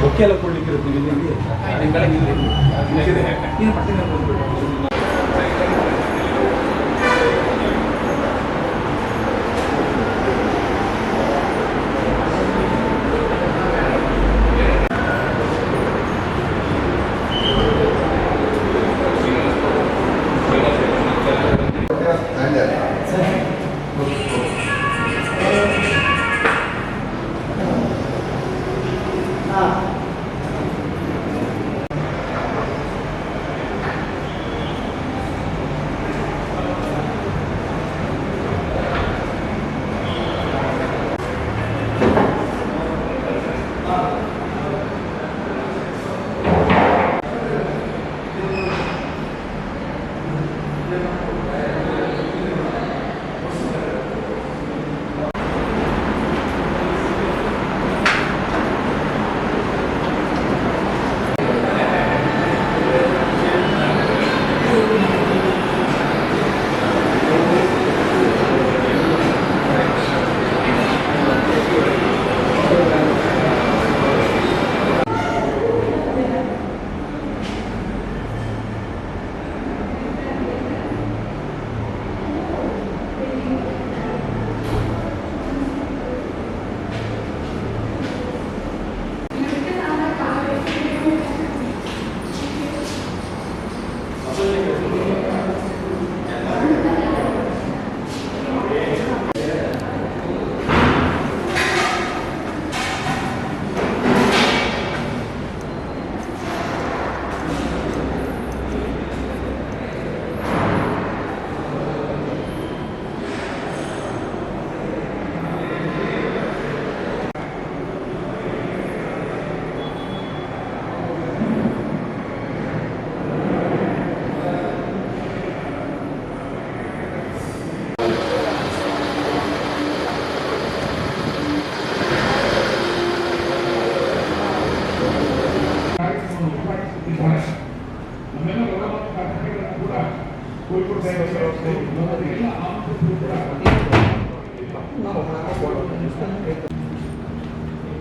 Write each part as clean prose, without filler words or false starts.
Bouquet ಎಲ್ಲ ಕೊಡ್ಲಿಕ್ಕೆ ಇರುತ್ತೆ ಏನು ಮಾಡ್ತೀನಿ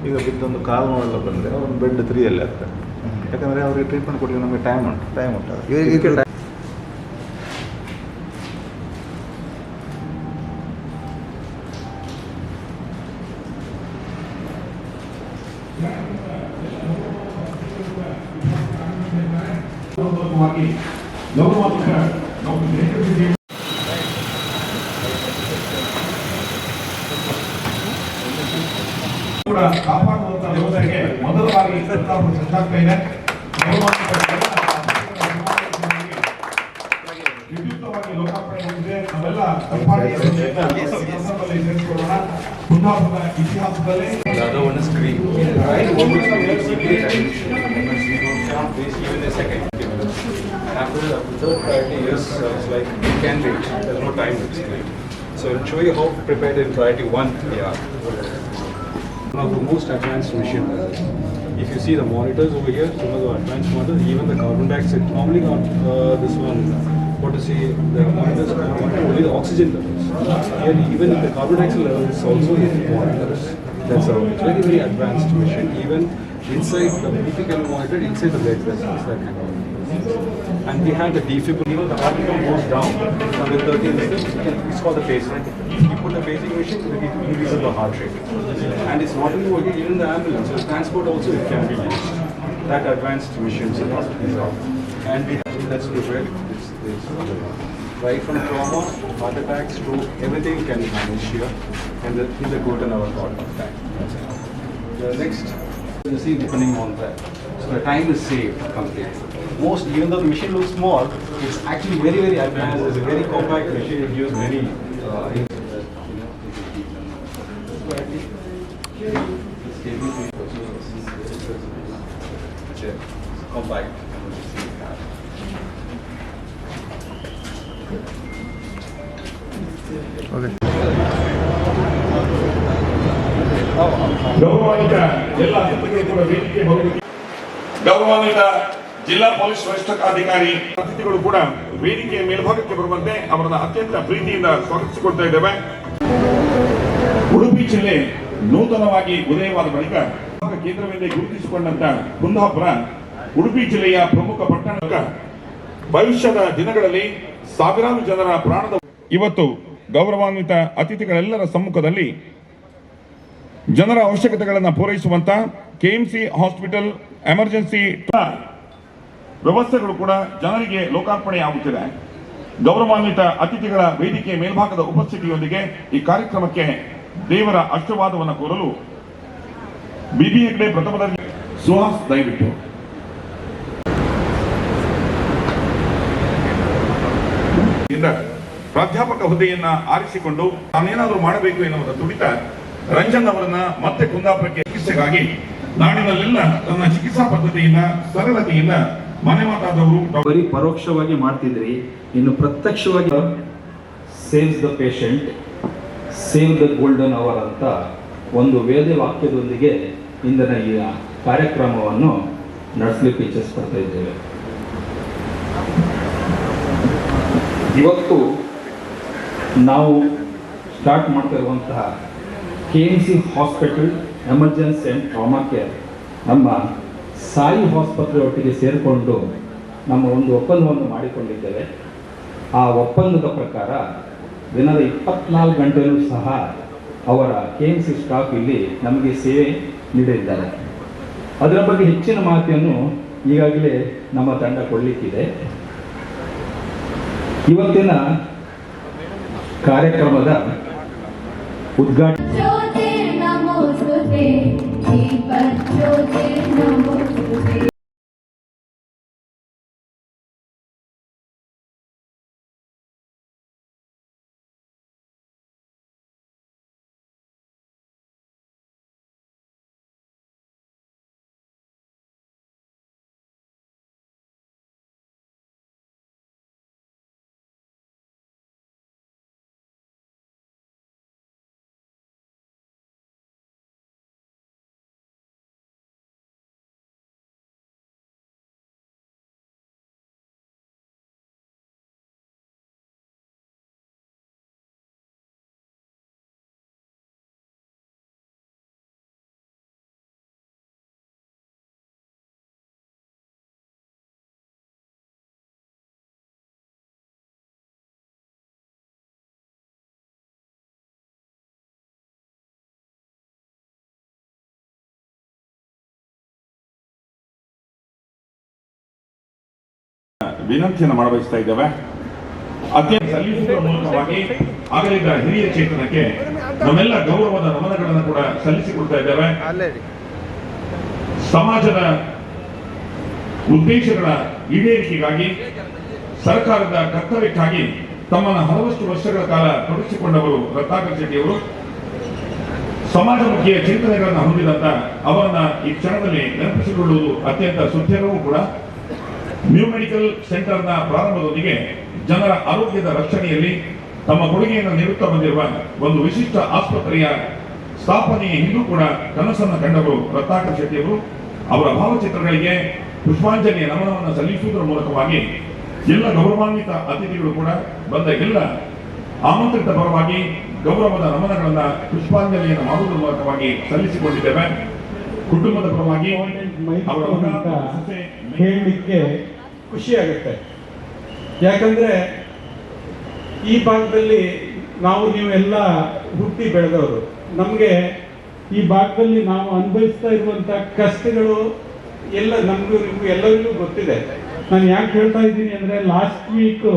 ಈಗ ಬಿದ್ದೊಂದು ಕಾಲು ನೋವೆಲ್ಲ ಬಂದರೆ ಒಂದು ಬೆಡ್ 3 ಆಗ್ತಾರೆ. ಯಾಕಂದರೆ ಅವರಿಗೆ ಟ್ರೀಟ್ಮೆಂಟ್ ಕೊಡಲಿಕ್ಕೆ ನಮಗೆ ಟೈಮ್ ಉಂಟು ಇವರಿಗೆ ಕೂಡ ಕಾಪಾಡುವಂತ ಯೋಜನೆಗೆ ಮೊದಲವಾಗಿ ಸರ್ಕಾರ ಸಜ್ಜಾಗ್ತಾ ಇದೆ. ವಿದ್ಯುಕ್ತವಾಗಿ ಲೋಕಾರ್ಪಣೆಗೊಂಡಿದೆ. ನಾವೆಲ್ಲ ಸೇರಿಸಿಕೊಳ್ಳೋಣ. ಕುಂದಾಪುರದ ಇತಿಹಾಸದಲ್ಲಿ after the third priority is like it can wait. There's no time to explain. So I'll show you how prepared in priority 1 we are. One of the most advanced machines. If you see the monitors over here, some of the advanced monitors, even the carbon dioxide, normally not this one, what to say, the monitors monitor only the oxygen levels. Here even the carbon dioxide levels also monitors. That's how it's very, very advanced machine. Even inside the BP can monitor inside the blood vessels, that kind of. And we had the defibrillator, the heart rate goes down with 30 inches. It's called the pacing. You put the pacing machine, it increases the heart rate. And it's not only working, even the ambulance, so transport also it can be used. That advanced machines is out. And we have that's prepared. Right from trauma, heart attack, stroke, everything can be managed here. And in the good in our thought of time. The next, you see depending on that. So the time is saved completely. Most, even though the machine looks small, it's actually very, very advanced. It's a very compact machine. It gives many compact. Okay. ಗೌರವಾನ್ವಿತ ಎಲ್ಲ ಅತಿಥಿಗಳು ವೇದಿಕೆ ಹೋಗಲಿಕ್ಕೆ ಗೌರವಾನ್ವಿತ ಜಿಲ್ಲಾ police ವರಿಷ್ಠಾಧಿಕಾರಿ ಅತಿಥಿಗಳು ಕೂಡ ವೇದಿಕೆಯ ಮೇಲ್ಭಾಗಕ್ಕೆ ಬರುವಂತೆ ಅವರನ್ನ ಅತ್ಯಂತ ಪ್ರೀತಿಯಿಂದ ಸ್ವಾಗತಿಸಿಕೊಳ್ತಾ ಇದ್ದೇವೆ. ಉಡುಪಿ ಜಿಲ್ಲೆ ನೂತನವಾಗಿ ಉದಯವಾದ ಬಳಿಕ ಕೇಂದ್ರವೆಂದೇ ಗುರುತಿಸಿಕೊಂಡಂತ ಕುಂದಾಪುರ ಉಡುಪಿ ಜಿಲ್ಲೆಯ ಪ್ರಮುಖ ಪಟ್ಟಣ. ಭವಿಷ್ಯದ ದಿನಗಳಲ್ಲಿ ಸಾವಿರಾರು ಜನರ ಪ್ರಾಣದ ಇವತ್ತು ಗೌರವಾನ್ವಿತ ಅತಿಥಿಗಳೆಲ್ಲರ ಸಮ್ಮುಖದಲ್ಲಿ ಜನರ ಅವಶ್ಯಕತೆಗಳನ್ನು ಪೂರೈಸುವಂತ ಕೆಎಂಸಿ ಹಾಸ್ಪಿಟಲ್ ಎಮರ್ಜೆನ್ಸಿ ವ್ಯವಸ್ಥೆಗಳು ಕೂಡ ಜನರಿಗೆ ಲೋಕಾರ್ಪಣೆಯಾಗುತ್ತಿದೆ. ಗೌರವಾನ್ವಿತ ಅತಿಥಿಗಳ ವೇದಿಕೆ ಮೇಲ್ಭಾಗದ ಉಪಸ್ಥಿತಿಯೊಂದಿಗೆ ಈ ಕಾರ್ಯಕ್ರಮಕ್ಕೆ ದೇವರ ಆಶೀರ್ವಾದವನ್ನು ಕೋರಲು ಬಿಬಿ ಹೆಗ್ಡೆ ಪ್ರಥಮದಲ್ಲಿ ಸುಹಾಸ್ ದಯವಿಟ್ಟು. ಪ್ರಾಧ್ಯಾಪಕ ಹುದ್ದೆಯನ್ನ ಆರಿಸಿಕೊಂಡು ತಾನೇನಾದರೂ ಮಾಡಬೇಕು ಎನ್ನುವುದ ತುಡಿತ ರಂಜನ್ ಅವರನ್ನ ಮತ್ತೆ ಕುಂದಾಪುರಕ್ಕೆ ಚಿಕಿತ್ಸೆಗಾಗಿ ನಾಡಿನಲ್ಲೆಲ್ಲ ತನ್ನ ಚಿಕಿತ್ಸಾ ಪದ್ಧತಿಯಿಂದ ಸರಳತೆಯಿಂದ ಮನೆ ಮಾತಾದವರು ಬರೀ ಪರೋಕ್ಷವಾಗಿ ಮಾಡ್ತಿದ್ರಿ, ಇನ್ನು ಪ್ರತ್ಯಕ್ಷವಾಗಿ saves the patient save the golden hour ಅಂತ ಒಂದು ವೇದ ವಾಕ್ಯದೊಂದಿಗೆ ಇಂದಿನ ಈ ಕಾರ್ಯಕ್ರಮವನ್ನು ನಡೆಸಲಿಕ್ಕೆ ಇಚ್ಛಿಸ್ಪಡ್ತಾ ಇದ್ದೇವೆ. ಇವತ್ತು ನಾವು ಸ್ಟಾರ್ಟ್ ಮಾಡ್ತಾ ಇರುವಂತಹ KMC hospital emergency and trauma care ನಮ್ಮ ಸಾಯಿ ಆಸ್ಪತ್ರೆ ಒಟ್ಟಿಗೆ ಸೇರಿಕೊಂಡು ನಮ್ಮ ಒಂದು ಒಪ್ಪಂದವನ್ನು ಮಾಡಿಕೊಂಡಿದ್ದೇವೆ. ಆ ಒಪ್ಪಂದದ ಪ್ರಕಾರ ದಿನದ 24 ಗಂಟೆಯೂ ಸಹ ಅವರ ಕೆಎಂಸಿ ಸ್ಟಾಫ್ ಇಲ್ಲಿ ನಮಗೆ ಸೇವೆ ನೀಡಿದ್ದಾರೆ. ಅದರ ಬಗ್ಗೆ ಹೆಚ್ಚಿನ ಮಾಹಿತಿಯನ್ನು ಈಗಾಗಲೇ ನಮ್ಮ ತಂಡ ಕೊಡಲಿಕ್ಕಿದೆ. ಇವತ್ತಿನ ಕಾರ್ಯಕ್ರಮದ ಉದ್ಘಾಟನೆ ವಿನಂತಿಯನ್ನು ಮಾಡಬಯಸ್ತಾ ಇದ್ದೇವೆ. ಅತ್ಯಂತ ಸಲ್ಲಿಸುವ ಮೂಲಕವಾಗಿ ಆಗಲಿದ್ದ ಹಿರಿಯ ಚೇತನಕ್ಕೆ ನಮ್ಮೆಲ್ಲ ಗೌರವದ ನಮನಗಳನ್ನು ಕೂಡ ಸಲ್ಲಿಸಿಕೊಡ್ತಾ ಇದ್ದೇವೆ. ಸಮಾಜದ ಉದ್ದೇಶಗಳ ಈಡೇರಿಕೆಗಾಗಿ ಸರ್ಕಾರದ ಕರ್ತವ್ಯಕ್ಕಾಗಿ ತಮ್ಮನ್ನು ಹಲವಷ್ಟು ವರ್ಷಗಳ ಕಾಲ ತೊಡಗಿಸಿಕೊಂಡವರು ರತ್ನಾಕರ್ ಶೆಟ್ಟಿಯವರು. ಸಮಾಜಮುಖಿಯ ಚಿಂತನೆಗಳನ್ನು ಹೊಂದಿದಂತ ಅವರನ್ನ ಈ ಕ್ಷಣದಲ್ಲಿ ನೆನಪಿಸಿಕೊಳ್ಳುವುದು ಅತ್ಯಂತ ಸುದ್ದಿರವೂ ಕೂಡ. ನ್ಯೂ ಮೆಡಿಕಲ್ ಸೆಂಟರ್ನ ಪ್ರಾರಂಭದೊಂದಿಗೆ ಜನರ ಆರೋಗ್ಯದ ರಕ್ಷಣೆಯಲ್ಲಿ ತಮ್ಮ ಕೊಡುಗೆಯನ್ನು ನೀಡುತ್ತಾ ಬಂದಿರುವ ಒಂದು ವಿಶಿಷ್ಟ ಆಸ್ಪತ್ರೆಯ ಸ್ಥಾಪನೆಯ ಹಿಂದೂ ಕೂಡ ಕನಸನ್ನು ಕಂಡವರು ರತ್ನಾಕರ್ ಶೆಟ್ಟಿಯವರು. ಅವರ ಭಾವಚಿತ್ರಗಳಿಗೆ ಪುಷ್ಪಾಂಜಲಿಯ ನಮನವನ್ನು ಸಲ್ಲಿಸುವುದರ ಮೂಲಕವಾಗಿ ಎಲ್ಲ ಗೌರವಾನ್ವಿತ ಅತಿಥಿಗಳು ಕೂಡ ಬಂದ ಎಲ್ಲ ಆಮಂತ್ರಿತ ಪರವಾಗಿ ಗೌರವದ ನಮನಗಳನ್ನ ಪುಷ್ಪಾಂಜಲಿಯನ್ನು ಮಾಡುವುದರ ಮೂಲಕವಾಗಿ ಸಲ್ಲಿಸಿಕೊಂಡಿದ್ದೇವೆ. ಕುಟುಂಬದ ಪರವಾಗಿ ಅವರ ಹೇಳಲಿಕ್ಕೆ ಖುಷಿ ಆಗುತ್ತೆ. ಯಾಕಂದ್ರೆ ಈ ಭಾಗದಲ್ಲಿ ನೀವೆಲ್ಲ ಹುಟ್ಟಿ ಬೆಳೆದವರು. ನಮಗೆ ಈ ಭಾಗದಲ್ಲಿ ನಾವು ಅನುಭವಿಸ್ತಾ ಇರುವಂತ ಕಷ್ಟಗಳು ಎಲ್ಲ ನಿಮಗೂ ಎಲ್ಲರಿಗೂ ಗೊತ್ತಿದೆ. ನಾನು ಯಾಕೆ ಹೇಳ್ತಾ ಇದ್ದೀನಿ ಅಂದ್ರೆ, ಲಾಸ್ಟ್ ವೀಕ್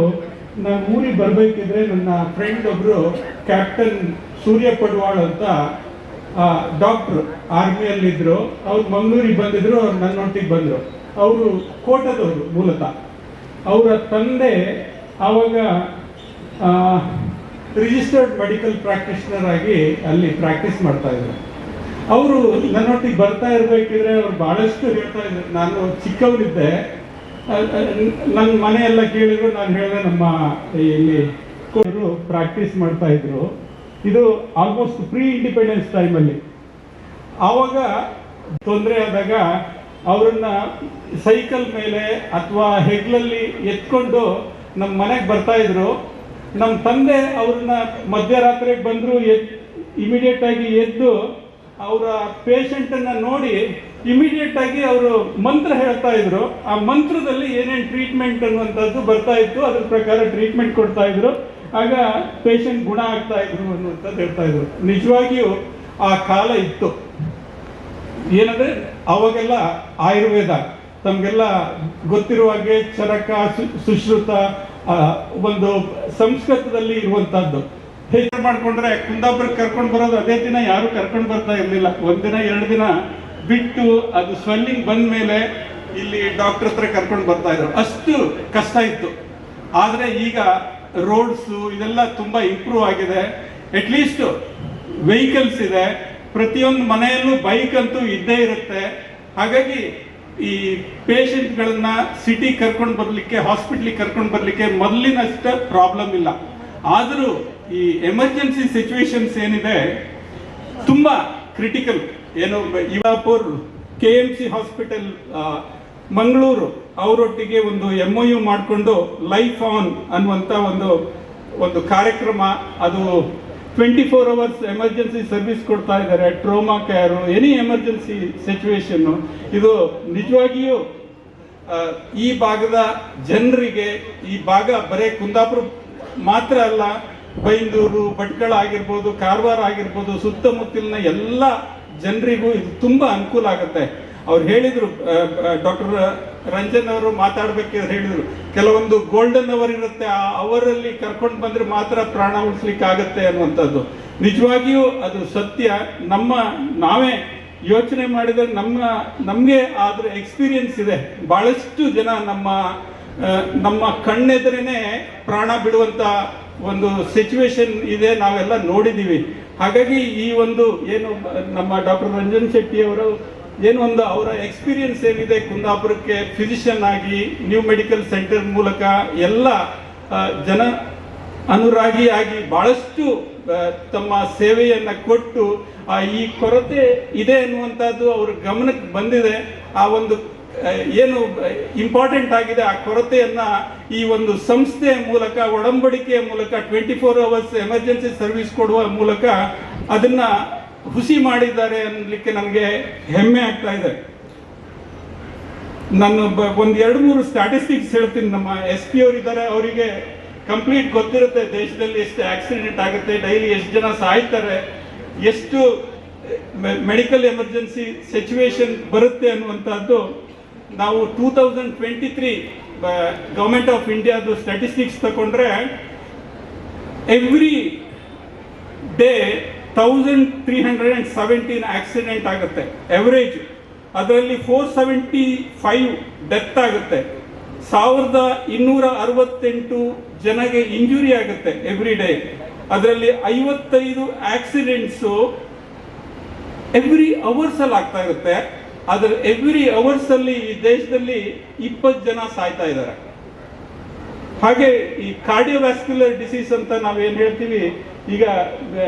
ನಾನು ಊರಿಗೆ ಬರ್ಬೇಕಿದ್ರೆ ನನ್ನ ಫ್ರೆಂಡ್ ಒಬ್ರು ಕ್ಯಾಪ್ಟನ್ ಸೂರ್ಯ ಪಡ್ವಾಳ್ ಅಂತ ಡಾಕ್ಟ್ರು ಆರ್ಮಿಯಲ್ಲಿದ್ರು. ಅವ್ರು ಮಂಗಳೂರಿಗೆ ಬಂದಿದ್ರು, ಅವ್ರು ನನ್ನೊಟ್ಟಿಗೆ ಬಂದರು. ಅವರು ಕೋಟದವರು ಮೂಲತಃ. ಅವರ ತಂದೆ ಆವಾಗ ರಿಜಿಸ್ಟರ್ಡ್ ಮೆಡಿಕಲ್ ಪ್ರಾಕ್ಟೀಷನರ್ ಆಗಿ ಅಲ್ಲಿ ಪ್ರಾಕ್ಟೀಸ್ ಮಾಡ್ತಾ ಇದ್ರು. ಅವರು ನನ್ನೊಟ್ಟಿಗೆ ಬರ್ತಾ ಇರಬೇಕಿದ್ರೆ ಅವ್ರು ಬಹಳಷ್ಟು ಹೇಳ್ತಾ ಇದ್ರು. ನಾನು ಚಿಕ್ಕವರಿದ್ದೆ, ನನ್ನ ಮನೆಯೆಲ್ಲ ಕೇಳಿದ್ರು. ನಾನು ಹೇಳಿದೆ ನಮ್ಮ ಇಲ್ಲಿ ಪ್ರಾಕ್ಟೀಸ್ ಮಾಡ್ತಾ ಇದ್ರು. ಇದು ಆಲ್ಮೋಸ್ಟ್ ಪ್ರೀ ಇಂಡಿಪೆಂಡೆನ್ಸ್ ಟೈಮಲ್ಲಿ. ಆವಾಗ ತೊಂದರೆ ಆದಾಗ ಅವರನ್ನ ಸೈಕಲ್ ಮೇಲೆ ಅಥವಾ ಹೆಗ್ಲಲ್ಲಿ ಎತ್ಕೊಂಡು ನಮ್ಮ ಮನೆಗೆ ಬರ್ತಾ ಇದ್ರು. ನಮ್ಮ ತಂದೆ ಅವ್ರನ್ನ ಮಧ್ಯರಾತ್ರಿಗೆ ಬಂದ್ರು, ಇಮಿಡಿಯೇಟ್ ಆಗಿ ಎದ್ದು ಅವರ ಪೇಷಂಟನ್ನು ನೋಡಿ ಇಮಿಡಿಯೇಟ್ ಆಗಿ ಅವರು ಮಂತ್ರ ಹೇಳ್ತಾ ಇದ್ರು. ಆ ಮಂತ್ರದಲ್ಲಿ ಏನೇನು ಟ್ರೀಟ್ಮೆಂಟ್ ಅನ್ನುವಂಥದ್ದು ಬರ್ತಾ ಇತ್ತು, ಅದ್ರ ಪ್ರಕಾರ ಟ್ರೀಟ್ಮೆಂಟ್ ಕೊಡ್ತಾ ಇದ್ರು. ಆಗ ಪೇಷಂಟ್ ಗುಣ ಆಗ್ತಾ ಇದ್ರು ಅನ್ನುವಂಥದ್ದು ಹೇಳ್ತಾ ಇದ್ರು. ನಿಜವಾಗಿಯೂ ಆ ಕಾಲ ಇತ್ತು. ಏನಂದ್ರೆ ಅವಾಗೆಲ್ಲ ಆಯುರ್ವೇದ ತಮಗೆಲ್ಲ ಗೊತ್ತಿರುವ ಹಾಗೆ ಚರಕ, ಸುಶ್ರುತ ಒಂದು ಸಂಸ್ಕೃತದಲ್ಲಿ ಇರುವಂತಹದ್ದು. ಹೆಚ್ಚು ಮಾಡ್ಕೊಂಡ್ರೆ ಕುಂದಾಪುರಕ್ಕೆ ಕರ್ಕೊಂಡು ಬರೋದು ಅದೇ ದಿನ ಯಾರು ಕರ್ಕೊಂಡು ಬರ್ತಾ ಇರಲಿಲ್ಲ. ಒಂದಿನ 2 ದಿನ ಬಿಟ್ಟು ಅದು ಸ್ವೆಲ್ಲಿಂಗ್ ಬಂದ ಮೇಲೆ ಇಲ್ಲಿ ಡಾಕ್ಟರ್ ಹತ್ರ ಕರ್ಕೊಂಡು ಬರ್ತಾ ಇದ್ರು. ಅಷ್ಟು ಕಷ್ಟ ಇತ್ತು. ಆದರೆ ಈಗ ರೋಡ್ಸು ಇದೆಲ್ಲ ತುಂಬ ಇಂಪ್ರೂವ್ ಆಗಿದೆ. ಅಟ್ಲೀಸ್ಟ್ ವೆಹಿಕಲ್ಸ್ ಇದೆ, ಪ್ರತಿಯೊಂದು ಮನೆಯಲ್ಲೂ ಬೈಕ್ ಅಂತೂ ಇದ್ದೇ ಇರುತ್ತೆ. ಹಾಗಾಗಿ ಈ ಪೇಷಂಟ್ಗಳನ್ನ ಸಿಟಿ ಕರ್ಕೊಂಡು ಬರಲಿಕ್ಕೆ, ಹಾಸ್ಪಿಟ್ಲಿಗೆ ಕರ್ಕೊಂಡು ಬರಲಿಕ್ಕೆ ಮೊದಲಿನಷ್ಟು ಪ್ರಾಬ್ಲಮ್ ಇಲ್ಲ. ಆದರೂ ಈ ಎಮರ್ಜೆನ್ಸಿ ಸಿಚುವೇಶನ್ಸ್ ಏನಿದೆ ತುಂಬ ಕ್ರಿಟಿಕಲ್. ಏನು ಇವಾಪುರ್ KMC ಹಾಸ್ಪಿಟಲ್ ಮಂಗಳೂರು ಅವರೊಟ್ಟಿಗೆ ಒಂದು MOU ಮಾಡಿಕೊಂಡು ಲೈಫ್ ಆನ್ ಅನ್ನುವಂಥ ಒಂದು ಕಾರ್ಯಕ್ರಮ, ಅದು 24 hours ಎಮರ್ಜೆನ್ಸಿ ಸರ್ವಿಸ್ ಕೊಡ್ತಾ ಇದ್ದಾರೆ. Trauma care, any emergency situation. ಇದು ನಿಜವಾಗಿಯೂ ಈ ಭಾಗದ ಜನರಿಗೆ, ಈ ಭಾಗ ಬರೇ ಕುಂದಾಪುರ ಮಾತ್ರ ಅಲ್ಲ, ಬೈಂದೂರು, ಭಟ್ಕಳ ಆಗಿರ್ಬೋದು, ಕಾರವಾರ ಆಗಿರ್ಬೋದು, ಸುತ್ತಮುತ್ತಲಿನ ಎಲ್ಲ ಜನರಿಗೂ ಇದು ತುಂಬ ಅನುಕೂಲ ಆಗುತ್ತೆ. ಅವ್ರು ಹೇಳಿದರು, ಡಾಕ್ಟರ್ ರಂಜನ್ ಅವರು ಮಾತಾಡ್ಬೇಕಾದ್ರೆ ಹೇಳಿದರು, ಕೆಲವೊಂದು ಗೋಲ್ಡನ್ ಅವರ್ ಇರುತ್ತೆ, ಆ ಅವರಲ್ಲಿ ಕರ್ಕೊಂಡು ಬಂದರೆ ಮಾತ್ರ ಪ್ರಾಣ ಉಳಿಸ್ಲಿಕ್ಕೆ ಆಗುತ್ತೆ ಅನ್ನುವಂಥದ್ದು. ನಿಜವಾಗಿಯೂ ಅದು ಸತ್ಯ. ನಾವೇ ಯೋಚನೆ ಮಾಡಿದರೆ ನಮಗೆ ಆದ್ರೆ ಎಕ್ಸ್ಪೀರಿಯನ್ಸ್ ಇದೆ. ಬಹಳಷ್ಟು ಜನ ನಮ್ಮ ಕಣ್ಣೆದುರೇನೆ ಪ್ರಾಣ ಬಿಡುವಂತ ಒಂದು ಸಿಚುವೇಶನ್ ಇದೆ, ನಾವೆಲ್ಲ ನೋಡಿದ್ದೀವಿ. ಹಾಗಾಗಿ ಈ ಒಂದು ಏನು ನಮ್ಮ ಡಾಕ್ಟರ್ ರಂಜನ್ ಶೆಟ್ಟಿ ಅವರು ಅವರ ಎಕ್ಸ್ಪೀರಿಯನ್ಸ್ ಏನಿದೆ ಕುಂದಾಪುರಕ್ಕೆ ಫಿಸಿಷಿಯನ್ ಆಗಿ ನ್ಯೂ ಮೆಡಿಕಲ್ ಸೆಂಟರ್ ಮೂಲಕ ಎಲ್ಲ ಜನ ಅನುರಾಗಿಯಾಗಿ ಬಹಳಷ್ಟು ತಮ್ಮ ಸೇವೆಯನ್ನ ಕೊಟ್ಟು ಈ ಕೊರತೆ ಇದೆ ಅನ್ನುವಂಥದ್ದು ಅವ್ರ ಗಮನಕ್ಕೆ ಬಂದಿದೆ. ಆ ಒಂದು ಏನು ಇಂಪಾರ್ಟೆಂಟ್ ಆಗಿದೆ, ಆ ಕೊರತೆಯನ್ನ ಈ ಒಂದು ಸಂಸ್ಥೆಯ ಮೂಲಕ, ಒಡಂಬಡಿಕೆಯ ಮೂಲಕ 24 hours ಎಮರ್ಜೆನ್ಸಿ ಸರ್ವಿಸ್ ಕೊಡುವ ಮೂಲಕ ಅದನ್ನ ಹುಸಿ ಮಾಡಿದ್ದಾರೆ ಅನ್ನಲಿಕ್ಕೆ ನನಗೆ ಹೆಮ್ಮೆ ಆಗ್ತಾ ಇದೆ. ನಾನು ಒಂದು 2-3 ಸ್ಟ್ಯಾಟಿಸ್ಟಿಕ್ಸ್ ಹೇಳ್ತೀನಿ. ನಮ್ಮ SP ಅವರು ಇದ್ದಾರೆ, ಅವರಿಗೆ ಕಂಪ್ಲೀಟ್ ಗೊತ್ತಿರುತ್ತೆ ದೇಶದಲ್ಲಿ ಎಷ್ಟು ಆಕ್ಸಿಡೆಂಟ್ ಆಗುತ್ತೆ, ಡೈಲಿ ಎಷ್ಟು ಜನ ಸಾಯ್ತಾರೆ, ಎಷ್ಟು ಮೆಡಿಕಲ್ ಎಮರ್ಜೆನ್ಸಿ ಸಿಚುವೇಶನ್ ಬರುತ್ತೆ ಅನ್ನುವಂಥದ್ದು. ನಾವು 2023 ಗವರ್ಮೆಂಟ್ ಆಫ್ ಇಂಡಿಯಾದು ಸ್ಟ್ಯಾಟಿಸ್ಟಿಕ್ಸ್ ತಗೊಂಡ್ರೆ ಎವ್ರಿ ಡೇ 1317 ಆಕ್ಸಿಡೆಂಟ್ ಆಗುತ್ತೆ ಎವರೇಜ್. ಅದರಲ್ಲಿ 475 ಡೆತ್ ಆಗುತ್ತೆ, 1268 ಜನಗೆ ಇಂಜುರಿ ಆಗುತ್ತೆ ಎವ್ರಿ ಡೇ. ಅದರಲ್ಲಿ 55 ಆಕ್ಸಿಡೆಂಟ್ಸು ಎವ್ರಿ ಅವರ್ಸ್ ಅಲ್ಲಿ ಆಗ್ತಾ ಇರುತ್ತೆ. ಅದರ ಎವ್ರಿ ಅವರ್ಸ್ ಅಲ್ಲಿ ಈ ದೇಶದಲ್ಲಿ 20 ಜನ ಸಾಯ್ತಾ ಇದ್ದಾರೆ. ಹಾಗೆ ಈ ಕಾರ್ಡಿಯೋವ್ಯಾಸ್ಕ್ಯುಲರ್ ಡಿಸೀಸ್ ಅಂತ ನಾವೇನು ಹೇಳ್ತೀವಿ, ಈಗ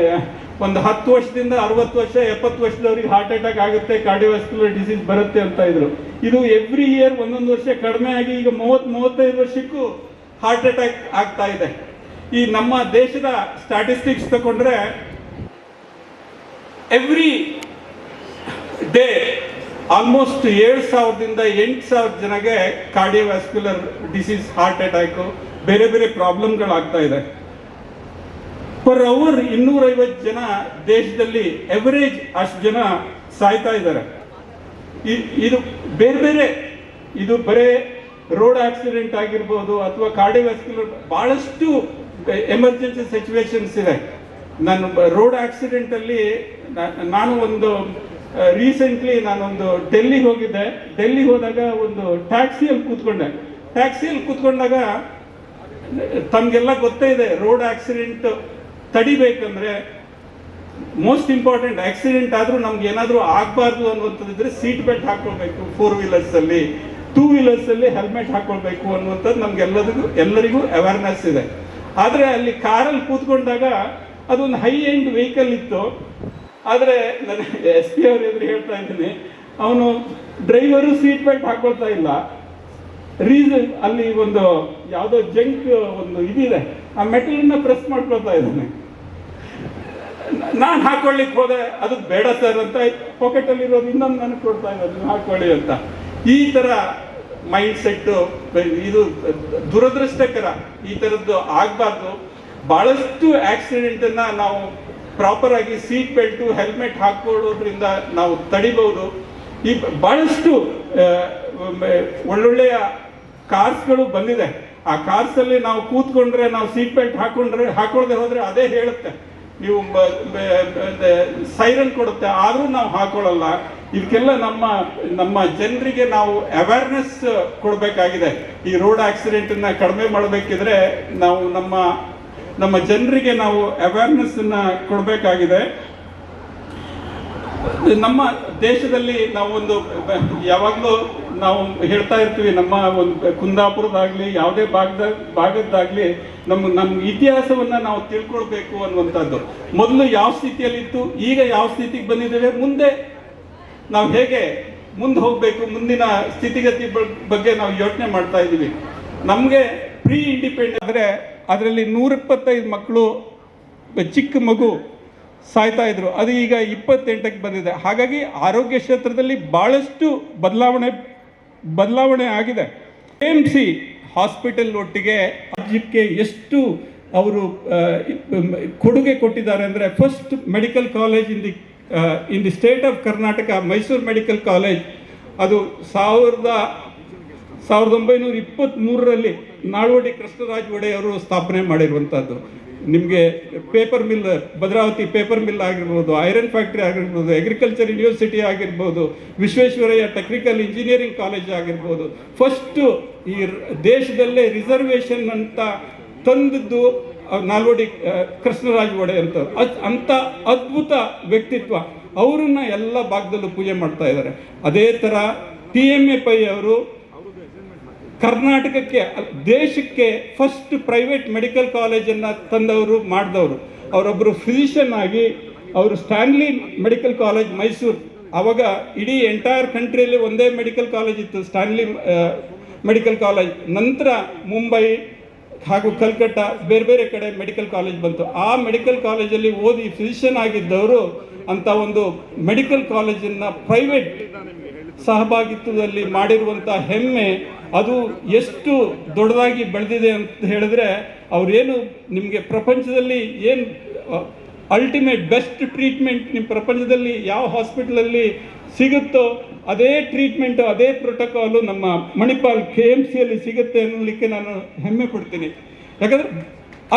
ಒಂದು 10 ವರ್ಷದಿಂದ 60 ವರ್ಷ 70 ವರ್ಷದವ್ರಿಗೆ ಹಾರ್ಟ್ ಅಟ್ಯಾಕ್ ಆಗುತ್ತೆ, ಕಾರ್ಡಿಯೋವ್ಯಾಸ್ಕ್ಯುಲರ್ ಡಿಸೀಸ್ ಬರುತ್ತೆ ಅಂತ ಇದ್ರು. ಇದು ಎವ್ರಿ ಇಯರ್ 1 ವರ್ಷ ಕಡಿಮೆ ಆಗಿ ಈಗ 30-35 ವರ್ಷಕ್ಕೂ ಹಾರ್ಟ್ ಅಟ್ಯಾಕ್ ಆಗ್ತಾ ಇದೆ. ಈ ನಮ್ಮ ದೇಶದ ಸ್ಟ್ಯಾಟಿಸ್ಟಿಕ್ಸ್ ತಗೊಂಡ್ರೆ ಎವ್ರಿ ಡೇ ಆಲ್ಮೋಸ್ಟ್ 7,000ದಿಂದ 8,000 ಜನಗೆ ಕಾರ್ಡಿಯೋವ್ಯಾಸ್ಕ್ಯುಲರ್ ಡಿಸೀಸ್, ಹಾರ್ಟ್ ಅಟ್ಯಾಕ್, ಬೇರೆ ಬೇರೆ ಪ್ರಾಬ್ಲಮ್ಗಳಾಗ್ತಾ ಇದೆ. ಪರ್ ಅವರ್ 250 ಜನ ದೇಶದಲ್ಲಿ ಎವರೇಜ್ ಅಷ್ಟು ಜನ ಸಾಯ್ತಾ ಇದ್ದಾರೆ. ಇದು ಬೇರೆ ಬೇರೆ, ಇದು ಬರೇ ರೋಡ್ ಆಕ್ಸಿಡೆಂಟ್ ಆಗಿರ್ಬೋದು ಅಥವಾ ಕಾರ್ಡಿಯೋವ್ಯಾಸ್ಕ್ಯುಲರ್, ಬಹಳಷ್ಟು ಎಮರ್ಜೆನ್ಸಿ ಸಿಚುವೇಶನ್ಸ್ ಇದೆ. ನಾನು ರೋಡ್ ಆಕ್ಸಿಡೆಂಟ್ ಅಲ್ಲಿ ನಾನು ರೀಸೆಂಟ್ಲಿ ನಾನೊಂದು ಡೆಲ್ಲಿಗೆ ಹೋಗಿದ್ದೆ. ಡೆಲ್ಲಿಗೆ ಹೋದಾಗ ಒಂದು ಟ್ಯಾಕ್ಸಿಯಲ್ಲಿ ಕೂತ್ಕೊಂಡಾಗ ತಮಗೆಲ್ಲ ಗೊತ್ತೇ ಇದೆ, ರೋಡ್ ಆಕ್ಸಿಡೆಂಟ್ ತಡಿಬೇಕಂದ್ರೆ ಮೋಸ್ಟ್ ಇಂಪಾರ್ಟೆಂಟ್, ಆಕ್ಸಿಡೆಂಟ್ ಆದ್ರೂ ನಮ್ಗೆ ಏನಾದ್ರೂ ಆಗಬಾರ್ದು ಅನ್ನುವಂಥದ್ದಿದ್ರೆ ಸೀಟ್ ಬೆಲ್ಟ್ ಹಾಕೊಳ್ಬೇಕು. 4 wheelers ಅಲ್ಲಿ, 2 wheelers ಅಲ್ಲಿ ಹೆಲ್ಮೆಟ್ ಹಾಕೊಳ್ಬೇಕು ಅನ್ನುವಂಥದ್ದು ಎಲ್ಲರಿಗೂ ಅವೇರ್ನೆಸ್ ಇದೆ. ಆದರೆ ಅಲ್ಲಿ ಕಾರಲ್ಲಿ ಕೂತ್ಕೊಂಡಾಗ ಅದೊಂದು ಹೈ ಎಂಡ್ ವೆಹಿಕಲ್ ಇತ್ತು. ಆದರೆ ನಾನು SP ಅವ್ರ ಎದುರು ಹೇಳ್ತಾ ಇದ್ದೀನಿ, ಅವನು ಡ್ರೈವರು ಸೀಟ್ ಬೆಲ್ಟ್ ಹಾಕೊಳ್ತಾ ಇಲ್ಲ. ರೀಸನ್ ಅಲ್ಲಿ ಒಂದು ಯಾವುದೋ ಜಂಕ್ ಒಂದು ಇದಿದೆ, ಆ ಮೆಟಲನ್ನ ಪ್ರೆಸ್ ಮಾಡ್ಕೊಳ್ತಾ ಇದ್ದಾನೆ. ನಾನು ಹಾಕೊಳ್ಳಿಕ್ಕೆ ಹೋದೆ, ಅದು ಬೇಡ ಸರ್ ಅಂತ ಪಾಕೆಟಲ್ಲಿರೋದು ಇನ್ನೊಂದು ನನಗೆ ಕೊಡ್ತಾ ಇರೋದು, ನೀವು ಹಾಕೊಳ್ಳಿ ಅಂತ. ಈ ಥರ ಮೈಂಡ್ ಸೆಟ್ಟು ಇದು ದುರದೃಷ್ಟಕರ. ಈ ಥರದ್ದು ಆಗಬಾರ್ದು. ಭಾಳಷ್ಟು ಆಕ್ಸಿಡೆಂಟನ್ನು ನಾವು ಪ್ರಾಪರ್ ಆಗಿ ಸೀಟ್ ಬೆಲ್ಟು ಹೆಲ್ಮೆಟ್ ಹಾಕೊಳ್ಳೋದ್ರಿಂದ ನಾವು ತಡಿಬಹುದು. ಈ ಭಾಳಷ್ಟು ಒಳ್ಳೊಳ್ಳೆಯ ಕಾರ್ಸ್ಗಳು ಬಂದಿದೆ. ಆ ಕಾರ್ಸಲ್ಲಿ ನಾವು ಕೂತ್ಕೊಂಡ್ರೆ, ನಾವು ಸೀಟ್ ಬೆಲ್ಟ್ ಹಾಕೊಳ್ಳದೆ ಹೋದರೆ ಅದೇ ಹೇಳುತ್ತೆ, ನೀವು ಸೈರನ್ ಕೊಡುತ್ತೆ, ಆದರೂ ನಾವು ಹಾಕೊಳ್ಳಲ್ಲ. ಇದಕ್ಕೆಲ್ಲ ನಮ್ಮ ಜನರಿಗೆ ನಾವು ಅವೇರ್ನೆಸ್ ಕೊಡಬೇಕಾಗಿದೆ. ಈ ರೋಡ್ ಆಕ್ಸಿಡೆಂಟನ್ನು ಕಡಿಮೆ ಮಾಡಬೇಕಿದ್ರೆ ನಾವು ನಮ್ಮ ಜನರಿಗೆ ನಾವು ಅವೇರ್ನೆಸ್ಸನ್ನು ಕೊಡಬೇಕಾಗಿದೆ. ನಮ್ಮ ದೇಶದಲ್ಲಿ ನಾವೊಂದು ಯಾವಾಗಲೂ ನಾವು ಹೇಳ್ತಾ ಇರ್ತೀವಿ, ನಮ್ಮ ಒಂದು ಕುಂದಾಪುರದಾಗಲಿ ಯಾವುದೇ ಭಾಗದ್ದಾಗಲಿ ನಮ್ಮ ಇತಿಹಾಸವನ್ನು ನಾವು ತಿಳ್ಕೊಳ್ಬೇಕು ಅನ್ನುವಂಥದ್ದು. ಮೊದಲು ಯಾವ ಸ್ಥಿತಿಯಲ್ಲಿತ್ತು, ಈಗ ಯಾವ ಸ್ಥಿತಿಗೆ ಬಂದಿದ್ದೇವೆ, ಮುಂದೆ ನಾವು ಹೇಗೆ ಮುಂದೆ ಹೋಗಬೇಕು, ಮುಂದಿನ ಸ್ಥಿತಿಗತಿ ಬಗ್ಗೆ ನಾವು ಯೋಚನೆ ಮಾಡ್ತಾ ಇದ್ದೀವಿ. ನಮಗೆ ಪ್ರೀ ಇಂಡಿಪೆಂಡೆಂಟ್ ಆದರೆ ಅದರಲ್ಲಿ 125 ಮಕ್ಕಳು ಚಿಕ್ಕ ಮಗು ಸಾಯ್ತಾ ಇದ್ರು, ಅದು ಈಗ 28ಕ್ಕೆ ಬಂದಿದೆ. ಹಾಗಾಗಿ ಆರೋಗ್ಯ ಕ್ಷೇತ್ರದಲ್ಲಿ ಭಾಳಷ್ಟು ಬದಲಾವಣೆ ಆಗಿದೆ. KMC ಹಾಸ್ಪಿಟಲ್ ಒಟ್ಟಿಗೆ ರಾಜ್ಯಕ್ಕೆ ಎಷ್ಟು ಅವರು ಕೊಡುಗೆ ಕೊಟ್ಟಿದ್ದಾರೆ ಅಂದರೆ, first medical college in the state of Karnataka, Mysuru medical college, ಅದು 1923ರಲ್ಲಿ ನಾಲ್ವಡಿ ಕೃಷ್ಣರಾಜ ಒಡೆಯವರು ಸ್ಥಾಪನೆ ಮಾಡಿರುವಂಥದ್ದು. ನಿಮಗೆ paper mill, Bhadravati paper mill ಆಗಿರ್ಬೋದು, ಐರನ್ ಫ್ಯಾಕ್ಟ್ರಿ ಆಗಿರ್ಬೋದು, ಅಗ್ರಿಕಲ್ಚರ್ ಯೂನಿವರ್ಸಿಟಿ ಆಗಿರ್ಬೋದು, ವಿಶ್ವೇಶ್ವರಯ್ಯ ಟೆಕ್ನಿಕಲ್ ಇಂಜಿನಿಯರಿಂಗ್ ಕಾಲೇಜ್ ಆಗಿರ್ಬೋದು, ಫಸ್ಟು ಈ ದೇಶದಲ್ಲೇ ರಿಸರ್ವೇಷನ್ ಅಂತ ತಂದದ್ದು ನಾಲ್ವಡಿ ಕೃಷ್ಣರಾಜ ಒಡೆಯಂಥವ್ರು. ಅಂಥ ಅದ್ಭುತ ವ್ಯಕ್ತಿತ್ವ. ಅವರನ್ನ ಎಲ್ಲ ಭಾಗದಲ್ಲೂ ಪೂಜೆ ಮಾಡ್ತಾ ಇದ್ದಾರೆ. ಅದೇ ಥರ TMA ಪೈ ಅವರು ಕರ್ನಾಟಕಕ್ಕೆ, ದೇಶಕ್ಕೆ ಫಸ್ಟ್ ಪ್ರೈವೇಟ್ ಮೆಡಿಕಲ್ ಕಾಲೇಜನ್ನು ತಂದವರು, ಮಾಡಿದವರು. ಅವರೊಬ್ಬರು ಫಿಸಿಷಿಯನ್ ಆಗಿ ಅವರು ಸ್ಟ್ಯಾನ್ಲಿ ಮೆಡಿಕಲ್ ಕಾಲೇಜ್ ಮೈಸೂರು, ಆವಾಗ ಇಡೀ ಎಂಟೈರ್ ಕಂಟ್ರಿಯಲ್ಲಿ ಒಂದೇ ಮೆಡಿಕಲ್ ಕಾಲೇಜ್ ಇತ್ತು, ಸ್ಟ್ಯಾನ್ಲಿ ಮೆಡಿಕಲ್ ಕಾಲೇಜ್. ನಂತರ ಮುಂಬೈ ಹಾಗೂ ಕಲ್ಕಟ್ಟ ಬೇರೆ ಬೇರೆ ಕಡೆ ಮೆಡಿಕಲ್ ಕಾಲೇಜ್ ಬಂತು. ಆ ಮೆಡಿಕಲ್ ಕಾಲೇಜಲ್ಲಿ ಓದಿ ಫಿಸಿಷಿಯನ್ ಆಗಿದ್ದವರು ಅಂತ ಒಂದು ಮೆಡಿಕಲ್ ಕಾಲೇಜನ್ನು ಪ್ರೈವೇಟ್ ಸಹಭಾಗಿತ್ವದಲ್ಲಿ ಮಾಡಿರುವಂಥ ಹೆಮ್ಮೆ, ಅದು ಎಷ್ಟು ದೊಡ್ಡದಾಗಿ ಬೆಳೆದಿದೆ ಅಂತ ಹೇಳಿದ್ರೆ, ಅವರೇನು ನಿಮಗೆ ಪ್ರಪಂಚದಲ್ಲಿ ಏನು ಅಲ್ಟಿಮೇಟ್ ಬೆಸ್ಟ್ ಟ್ರೀಟ್ಮೆಂಟ್ ನಿಮ್ಮ ಪ್ರಪಂಚದಲ್ಲಿ ಯಾವ ಹಾಸ್ಪಿಟಲಲ್ಲಿ ಸಿಗುತ್ತೋ ಅದೇ ಟ್ರೀಟ್ಮೆಂಟು, ಅದೇ ಪ್ರೋಟೋಕಾಲು ನಮ್ಮ ಮಣಿಪಾಲ್ KMCಯಲ್ಲಿ ಸಿಗುತ್ತೆ ಅನ್ನಲಿಕ್ಕೆ ನಾನು ಹೆಮ್ಮೆ ಪಡ್ತೀನಿ. ಯಾಕಂದರೆ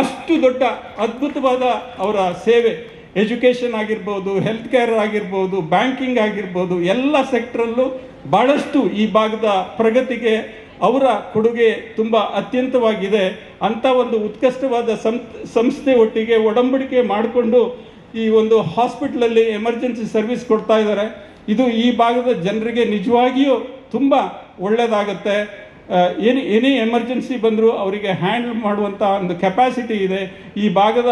ಅಷ್ಟು ದೊಡ್ಡ ಅದ್ಭುತವಾದ ಅವರ ಸೇವೆ, ಎಜುಕೇಷನ್ ಆಗಿರ್ಬೋದು, ಹೆಲ್ತ್ ಕೇರ್ ಆಗಿರ್ಬೋದು, ಬ್ಯಾಂಕಿಂಗ್ ಆಗಿರ್ಬೋದು, ಎಲ್ಲ ಸೆಕ್ಟ್ರಲ್ಲೂ ಭಾಳಷ್ಟು ಈ ಭಾಗದ ಪ್ರಗತಿಗೆ ಅವರ ಕೊಡುಗೆ ತುಂಬ ಅತ್ಯಂತವಾಗಿದೆ. ಅಂಥ ಒಂದು ಉತ್ಕೃಷ್ಟವಾದ ಸಂಸ್ಥೆ ಒಟ್ಟಿಗೆ ಒಡಂಬಡಿಕೆ ಮಾಡಿಕೊಂಡು ಈ ಒಂದು ಹಾಸ್ಪಿಟ್ಲಲ್ಲಿ ಎಮರ್ಜೆನ್ಸಿ ಸರ್ವಿಸ್ ಕೊಡ್ತಾ ಇದ್ದಾರೆ. ಇದು ಈ ಭಾಗದ ಜನರಿಗೆ ನಿಜವಾಗಿಯೂ ತುಂಬ ಒಳ್ಳೆಯದಾಗುತ್ತೆ. ಏನೇ ಎಮರ್ಜೆನ್ಸಿ ಬಂದರೂ ಅವರಿಗೆ ಹ್ಯಾಂಡಲ್ ಮಾಡುವಂಥ ಒಂದು ಕೆಪಾಸಿಟಿ ಇದೆ. ಈ ಭಾಗದ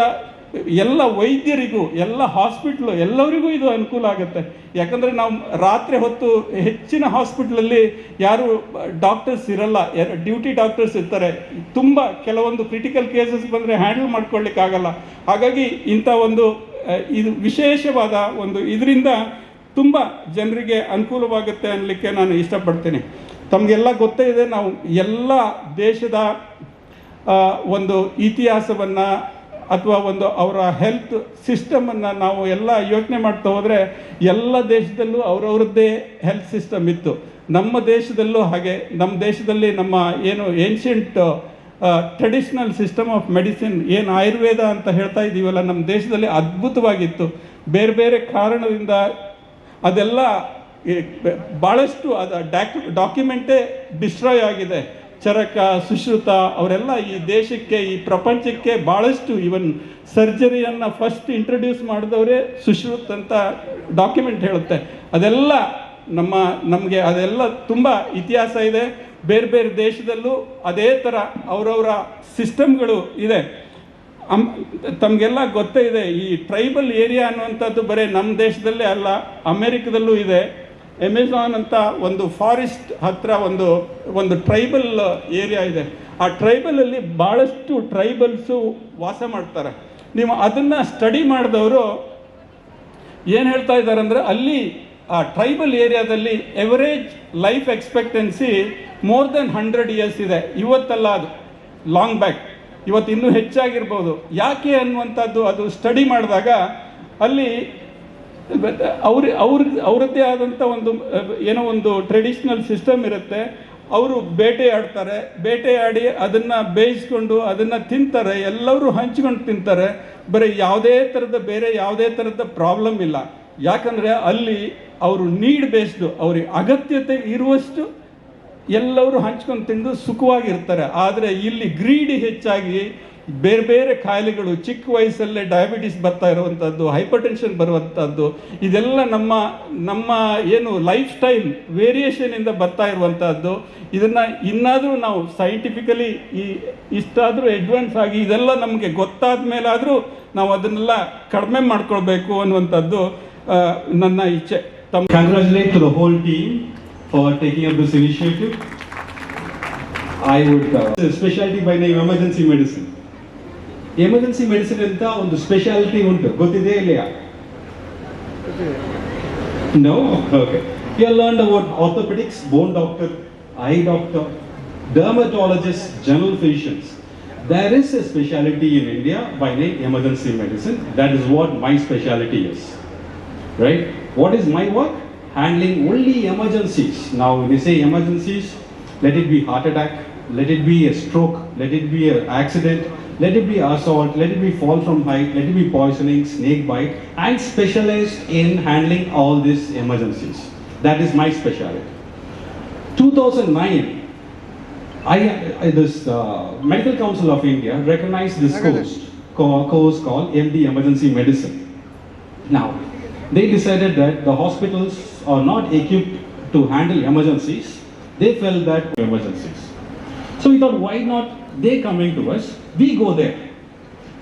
ಎಲ್ಲ ವೈದ್ಯರಿಗೂ, ಎಲ್ಲ ಹಾಸ್ಪಿಟ್ಲು ಎಲ್ಲರಿಗೂ ಇದು ಅನುಕೂಲ ಆಗುತ್ತೆ. ಯಾಕಂದರೆ ನಾವು ರಾತ್ರಿ ಹೊತ್ತು ಹೆಚ್ಚಿನ ಹಾಸ್ಪಿಟ್ಲಲ್ಲಿ ಯಾರು ಡಾಕ್ಟರ್ಸ್ ಇರಲ್ಲ, ಡ್ಯೂಟಿ ಡಾಕ್ಟರ್ಸ್ ಇರ್ತಾರೆ. ತುಂಬ ಕೆಲವೊಂದು ಕ್ರಿಟಿಕಲ್ ಕೇಸಸ್ ಬಂದರೆ ಹ್ಯಾಂಡಲ್ ಮಾಡ್ಕೊಳ್ಳಿಕ್ಕಾಗಲ್ಲ. ಹಾಗಾಗಿ ಇಂಥ ಒಂದು ಇದು ವಿಶೇಷವಾದ ಒಂದು ಇದರಿಂದ ತುಂಬ ಜನರಿಗೆ ಅನುಕೂಲವಾಗುತ್ತೆ ಅನ್ನಲಿಕ್ಕೆ ನಾನು ಇಷ್ಟಪಡ್ತೀನಿ. ತಮಗೆಲ್ಲ ಗೊತ್ತೇ ಇದೆ, ನಾವು ಎಲ್ಲ ದೇಶದ ಒಂದು ಇತಿಹಾಸವನ್ನು ಅಥವಾ ಒಂದು ಅವರ ಹೆಲ್ತ್ ಸಿಸ್ಟಮನ್ನು ನಾವು ಎಲ್ಲ ಯೋಚನೆ ಮಾಡ್ತಾ ಹೋದರೆ, ಎಲ್ಲ ದೇಶದಲ್ಲೂ ಅವರವ್ರದ್ದೇ ಹೆಲ್ತ್ ಸಿಸ್ಟಮ್ ಇತ್ತು. ನಮ್ಮ ದೇಶದಲ್ಲೂ ಹಾಗೆ. ನಮ್ಮ ದೇಶದಲ್ಲಿ ನಮ್ಮ ಏನು ancient traditional system of medicine, ಏನು ಆಯುರ್ವೇದ ಅಂತ ಹೇಳ್ತಾ ಇದ್ದೀವಲ್ಲ, ನಮ್ಮ ದೇಶದಲ್ಲಿ ಅದ್ಭುತವಾಗಿತ್ತು. ಬೇರೆ ಬೇರೆ ಕಾರಣದಿಂದ ಅದೆಲ್ಲ ಭಾಳಷ್ಟು ಡಾಕ್ಯುಮೆಂಟೇ ಡಿಸ್ಟ್ರಾಯ್ ಆಗಿದೆ. ಚರಕ, ಸುಶ್ರುತ ಅವರೆಲ್ಲ ಈ ದೇಶಕ್ಕೆ, ಈ ಪ್ರಪಂಚಕ್ಕೆ ಭಾಳಷ್ಟು, ಈವನ್ ಸರ್ಜರಿಯನ್ನು ಫಸ್ಟ್ ಇಂಟ್ರೊಡ್ಯೂಸ್ ಮಾಡಿದವರೇ ಸುಶ್ರುತ್ ಅಂತ ಡಾಕ್ಯುಮೆಂಟ್ ಹೇಳುತ್ತೆ. ಅದೆಲ್ಲ ನಮಗೆ ಅದೆಲ್ಲ ತುಂಬ ಇತಿಹಾಸ ಇದೆ. ಬೇರೆ ಬೇರೆ ದೇಶದಲ್ಲೂ ಅದೇ ಥರ ಅವರವರ ಸಿಸ್ಟಮ್ಗಳು ಇದೆ. ತಮಗೆಲ್ಲ ಗೊತ್ತೇ ಇದೆ, ಈ ಟ್ರೈಬಲ್ ಏರಿಯಾ ಅನ್ನುವಂಥದ್ದು ಬರೀ ನಮ್ಮ ದೇಶದಲ್ಲೇ ಅಲ್ಲ, ಅಮೇರಿಕದಲ್ಲೂ ಇದೆ. ಅಮೆಜಾನ್ ಅಂತ ಒಂದು ಫಾರೆಸ್ಟ್ ಹತ್ರ ಒಂದು ಟ್ರೈಬಲ್ ಏರಿಯಾ ಇದೆ. ಆ ಟ್ರೈಬಲಲ್ಲಿ ಭಾಳಷ್ಟು ಟ್ರೈಬಲ್ಸು ವಾಸ ಮಾಡ್ತಾರೆ. ನೀವು ಅದನ್ನು ಸ್ಟಡಿ ಮಾಡಿದವರು ಏನು ಹೇಳ್ತಾ ಇದ್ದಾರೆ ಅಂದರೆ ಅಲ್ಲಿ ಆ ಟ್ರೈಬಲ್ ಏರಿಯಾದಲ್ಲಿ average life expectancy more than 100 years ಇದೆ. ಇವತ್ತಲ್ಲ, ಅದು ಲಾಂಗ್ ಬ್ಯಾಕ್, ಇವತ್ತು ಇನ್ನೂ ಹೆಚ್ಚಾಗಿರ್ಬೋದು. ಯಾಕೆ ಅನ್ನುವಂಥದ್ದು ಅದು ಸ್ಟಡಿ ಮಾಡಿದಾಗ ಅಲ್ಲಿ ಅವರದ್ದೇ ಆದಂಥ ಒಂದು ಟ್ರೆಡಿಷ್ನಲ್ ಸಿಸ್ಟಮ್ ಇರುತ್ತೆ. ಅವರು ಬೇಟೆಯಾಡಿ ಅದನ್ನು ಬೇಯಿಸ್ಕೊಂಡು ಅದನ್ನು ತಿಂತಾರೆ, ಎಲ್ಲರೂ ಹಂಚ್ಕೊಂಡು ತಿಂತಾರೆ. ಬೇರೆ ಯಾವುದೇ ಥರದ ಪ್ರಾಬ್ಲಮ್ ಇಲ್ಲ. ಯಾಕಂದರೆ ಅಲ್ಲಿ ಅವರು ನೀಡ್ ಬೇಸ್ಡು, ಅವ್ರಿಗೆ ಅಗತ್ಯತೆ ಇರುವಷ್ಟು ಎಲ್ಲರೂ ಹಂಚ್ಕೊಂಡು ತಿಂದು ಸುಖವಾಗಿರ್ತಾರೆ. ಆದರೆ ಇಲ್ಲಿ ಗ್ರೀಡಿ ಹೆಚ್ಚಾಗಿ ಬೇರೆ ಬೇರೆ ಕಾಯಿಲೆಗಳು, ಚಿಕ್ಕ ವಯಸ್ಸಲ್ಲೇ ಡಯಾಬಿಟಿಸ್ ಬರ್ತಾ ಇರುವಂಥದ್ದು, ಹೈಪರ್ ಟೆನ್ಷನ್ ಬರುವಂಥದ್ದು, ಇದೆಲ್ಲ ನಮ್ಮ ಏನು ಲೈಫ್ ಸ್ಟೈಲ್ ವೇರಿಯೇಷನಿಂದ ಬರ್ತಾ ಇರುವಂಥದ್ದು. ಇದನ್ನು ಇನ್ನಾದರೂ ನಾವು ಸೈಂಟಿಫಿಕಲಿ ಇಷ್ಟಾದರೂ ಅಡ್ವಾನ್ಸ್ ಆಗಿ ಇದೆಲ್ಲ ನಮಗೆ ಗೊತ್ತಾದ ಮೇಲಾದರೂ ನಾವು ಅದನ್ನೆಲ್ಲ ಕಡಿಮೆ ಮಾಡ್ಕೊಳ್ಬೇಕು ಅನ್ನುವಂಥದ್ದು ನನ್ನ ಇಚ್ಛೆ. Congratulate to the whole team for taking up this initiative. I would specialty by name emergency medicine. Emergency medicine ಅಂತ ಒಂದು ಸ್ಪೆಷಾಲಿಟಿ ಉಂಟು, ಗೊತ್ತಿದೆ ಇಲ್ಲಯಾ? No? Okay. You have learned about orthopedics, bone doctor, eye doctor, dermatologist, general physicians. There is a specialty in India by name emergency medicine. That is what my specialty is. Right? What is my work? Handling only emergencies. Now when you say emergencies, let it be heart attack, let it be a stroke, let it be an accident, let it be assault, let it be fall from height, let it be poisoning, snake bite. I am specialized in handling all these emergencies. That is my specialty. 2009, this Medical Council of India recognized this course called MD Emergency Medicine. Now, they decided that the hospitals are not equipped to handle emergencies. They felt that emergencies. So we thought, why not they coming to us? We go there.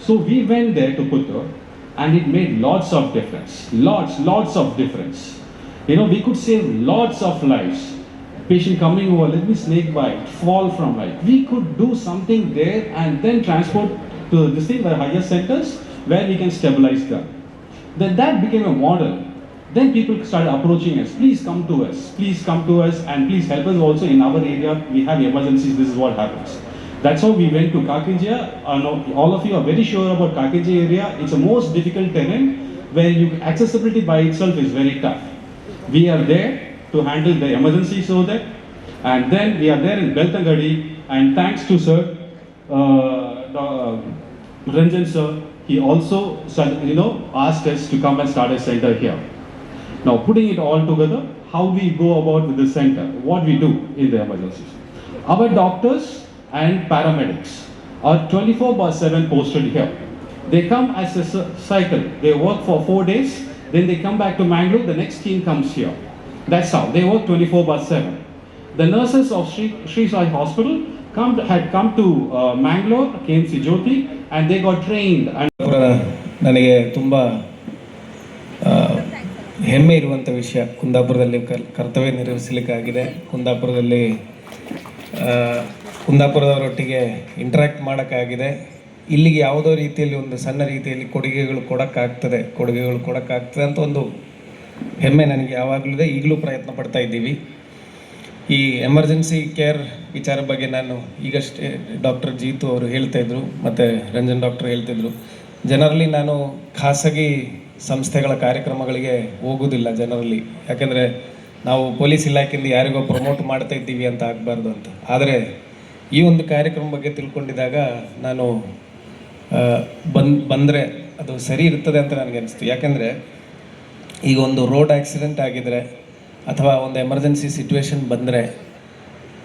So we went there to Puttur, and it made lots of difference. Lots of difference. You know, we could save lots of lives. Patient coming over, let me snake bite, fall from height. We could do something there and then transport to the higher centers where we can stabilize them. Then that became a model. Then people started approaching us, please come to us and please help us also in our area. We have emergencies, this is what happens. That's how we went to Kakinjia. All of you are very sure about Kakinjia area. It's a most difficult terrain where accessibility by itself is very tough. We are there to handle the emergencies over there. And then we are there in Beltangadi, and thanks to Sir, Ranjan Sir, he also asked us to come and start a center here. Now putting it all together, how we go about with the center, what we do in the emergencies. Our doctors and paramedics are 24/7 posted here. They come as a cycle. They work for 4 days, then they come back to Mangalore, the next team comes here. That's how they work 24/7. The nurses of Sri Sai Hospital had come to Mangalore, KMC Jyoti, and they got trained. ನನಗೆ ತುಂಬ ಹೆಮ್ಮೆ ಇರುವಂಥ ವಿಷಯ. ಕುಂದಾಪುರದಲ್ಲಿ ಕರ್ತವ್ಯ ನಿರ್ವಹಿಸಲಿಕ್ಕಾಗಿದೆ. ಕುಂದಾಪುರದವರೊಟ್ಟಿಗೆ interact ಮಾಡೋಕ್ಕಾಗಿದೆ. ಇಲ್ಲಿಗೆ ಯಾವುದೋ ರೀತಿಯಲ್ಲಿ ಒಂದು ಸಣ್ಣ ರೀತಿಯಲ್ಲಿ ಕೊಡುಗೆಗಳು ಕೊಡೋಕ್ಕಾಗ್ತದೆ ಅಂತ ಒಂದು ಹೆಮ್ಮೆ ನನಗೆ ಯಾವಾಗಲೂ ಇದೆ. ಈಗಲೂ ಪ್ರಯತ್ನ ಪಡ್ತಾ ಇದ್ದೀವಿ. ಈ ಎಮರ್ಜೆನ್ಸಿ ಕೇರ್ ವಿಚಾರ ಬಗ್ಗೆ ನಾನು ಈಗಷ್ಟೇ ಡಾಕ್ಟರ್ ಜೀತು ಅವರು ಹೇಳ್ತಾಯಿದ್ರು, ಮತ್ತು ರಂಜನ್ ಡಾಕ್ಟರ್ ಹೇಳ್ತಿದ್ರು. ಜನರಲಿ ನಾನು ಖಾಸಗಿ ಸಂಸ್ಥೆಗಳ ಕಾರ್ಯಕ್ರಮಗಳಿಗೆ ಹೋಗೋದಿಲ್ಲ ಜನರಲಿ, ಯಾಕೆಂದರೆ ನಾವು ಪೊಲೀಸ್ ಇಲಾಖೆಯಿಂದ ಯಾರಿಗೋ ಪ್ರಮೋಟ್ ಮಾಡ್ತಾ ಇದ್ದೀವಿ ಅಂತ ಆಗಬಾರ್ದು ಅಂತ. ಆದರೆ ಈ ಒಂದು ಕಾರ್ಯಕ್ರಮ ಬಗ್ಗೆ ತಿಳ್ಕೊಂಡಿದ್ದಾಗ ನಾನು ಬಂದರೆ ಅದು ಸರಿ ಇರ್ತದೆ ಅಂತ ನನಗೆ ಅನಿಸ್ತು. ಯಾಕೆಂದರೆ ಈಗ ಒಂದು ರೋಡ್ ಆಕ್ಸಿಡೆಂಟ್ ಆಗಿದರೆ ಅಥವಾ ಒಂದು ಎಮರ್ಜೆನ್ಸಿ ಸಿಚುವೇಶನ್ ಬಂದರೆ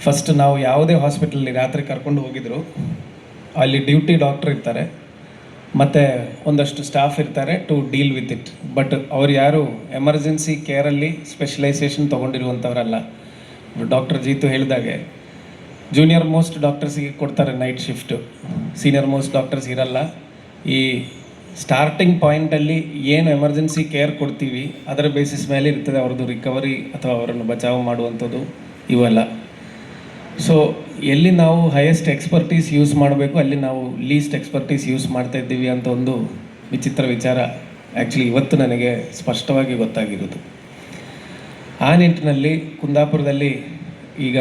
ಫಸ್ಟ್ ನಾವು ಯಾವುದೇ ಹಾಸ್ಪಿಟಲಲ್ಲಿ ರಾತ್ರಿ ಕರ್ಕೊಂಡು ಹೋಗಿದ್ರು ಅಲ್ಲಿ ಡ್ಯೂಟಿ ಡಾಕ್ಟರ್ ಇರ್ತಾರೆ ಮತ್ತು ಒಂದಷ್ಟು ಸ್ಟಾಫ್ ಇರ್ತಾರೆ to deal with it. But ಅವ್ರು ಯಾರು ಎಮರ್ಜೆನ್ಸಿ ಕೇರಲ್ಲಿ ಸ್ಪೆಷಲೈಸೇಷನ್ ತೊಗೊಂಡಿರುವಂಥವ್ರಲ್ಲ. ಡಾಕ್ಟರ್ ಜೀತು ಹೇಳಿದಾಗೆ ಜೂನಿಯರ್ ಮೋಸ್ಟ್ ಡಾಕ್ಟರ್ಸಿಗೆ ಕೊಡ್ತಾರೆ night shift, senior most doctors ಇರಲ್ಲ. ಈ ಸ್ಟಾರ್ಟಿಂಗ್ ಪಾಯಿಂಟಲ್ಲಿ ಏನು ಎಮರ್ಜೆನ್ಸಿ ಕೇರ್ ಕೊಡ್ತೀವಿ ಅದರ ಬೇಸಿಸ್ ಮೇಲೆ ಇರ್ತದೆ ಅವ್ರದ್ದು ರಿಕವರಿ ಅಥವಾ ಅವರನ್ನು ಬಚಾವ್ ಮಾಡುವಂಥದ್ದು ಇವೆಲ್ಲ. ಸೊ ಎಲ್ಲಿ ನಾವು ಹೈಯೆಸ್ಟ್ ಎಕ್ಸ್ಪರ್ಟೀಸ್ ಯೂಸ್ ಮಾಡಬೇಕು ಅಲ್ಲಿ ನಾವು ಲೀಸ್ಟ್ ಎಕ್ಸ್ಪರ್ಟೀಸ್ ಯೂಸ್ ಮಾಡ್ತಾ ಇದ್ದೀವಿ ಅಂತ ಒಂದು ವಿಚಿತ್ರ ವಿಚಾರ ಆ್ಯಕ್ಚುಲಿ ಇವತ್ತು ನನಗೆ ಸ್ಪಷ್ಟವಾಗಿ ಗೊತ್ತಾಗಿರೋದು. ಆ ನಿಟ್ಟಿನಲ್ಲಿ ಕುಂದಾಪುರದಲ್ಲಿ ಈಗ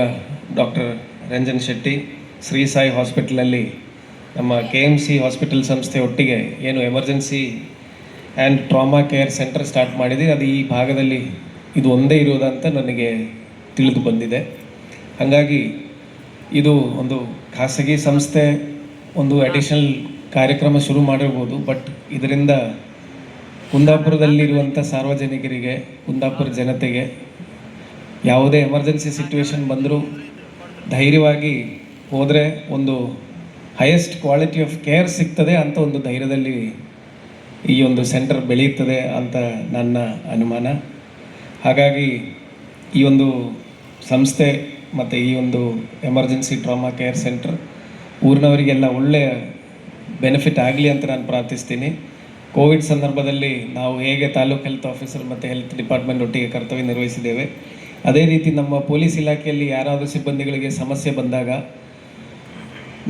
ಡಾಕ್ಟರ್ ರಂಜನ್ ಶೆಟ್ಟಿ ಶ್ರೀ ಸಾಯಿ ಹಾಸ್ಪಿಟಲಲ್ಲಿ ನಮ್ಮ KMC ಹಾಸ್ಪಿಟಲ್ ಸಂಸ್ಥೆ ಒಟ್ಟಿಗೆ ಏನು emergency and trauma care centre start ಮಾಡಿದೆ. ಅದು ಈ ಭಾಗದಲ್ಲಿ ಇದು ಒಂದೇ ಇರೋದಂತ ನನಗೆ ತಿಳಿದು ಬಂದಿದೆ. ಹಾಗಾಗಿ ಇದು ಒಂದು ಖಾಸಗಿ ಸಂಸ್ಥೆ ಒಂದು ಅಡಿಷನಲ್ ಕಾರ್ಯಕ್ರಮ ಶುರು ಮಾಡಿರ್ಬೋದು, ಬಟ್ ಇದರಿಂದ ಕುಂದಾಪುರದಲ್ಲಿರುವಂಥ ಸಾರ್ವಜನಿಕರಿಗೆ, ಕುಂದಾಪುರ ಜನತೆಗೆ ಯಾವುದೇ ಎಮರ್ಜೆನ್ಸಿ ಸಿಚುವೇಶನ್ ಬಂದರೂ ಧೈರ್ಯವಾಗಿ ಹೋದರೆ ಒಂದು ಹೈಯೆಸ್ಟ್ ಕ್ವಾಲಿಟಿ ಆಫ್ ಕೇರ್ ಸಿಗ್ತದೆ ಅಂತ ಒಂದು ಧೈರ್ಯದಲ್ಲಿ ಈ ಒಂದು ಸೆಂಟರ್ ಬೆಳೆಯುತ್ತದೆ ಅಂತ ನನ್ನ ಅನುಮಾನ. ಹಾಗಾಗಿ ಈ ಒಂದು ಸಂಸ್ಥೆ ಮತ್ತು ಈ ಒಂದು ಎಮರ್ಜೆನ್ಸಿ ಟ್ರಾಮಾ ಕೇರ್ ಸೆಂಟರ್ ಊರಿನವರಿಗೆಲ್ಲ ಒಳ್ಳೆಯ ಬೆನಿಫಿಟ್ ಆಗಲಿ ಅಂತ ನಾನು ಪ್ರಾರ್ಥಿಸ್ತೀನಿ. ಕೋವಿಡ್ ಸಂದರ್ಭದಲ್ಲಿ ನಾವು ಹೇಗೆ ತಾಲೂಕು ಹೆಲ್ತ್ ಆಫೀಸರ್ ಮತ್ತು ಹೆಲ್ತ್ ಡಿಪಾರ್ಟ್ಮೆಂಟ್ ಒಟ್ಟಿಗೆ ಕರ್ತವ್ಯ ನಿರ್ವಹಿಸಿದ್ದೇವೆ, ಅದೇ ರೀತಿ ನಮ್ಮ ಪೊಲೀಸ್ ಇಲಾಖೆಯಲ್ಲಿ ಯಾರಾದರೂ ಸಿಬ್ಬಂದಿಗಳಿಗೆ ಸಮಸ್ಯೆ ಬಂದಾಗ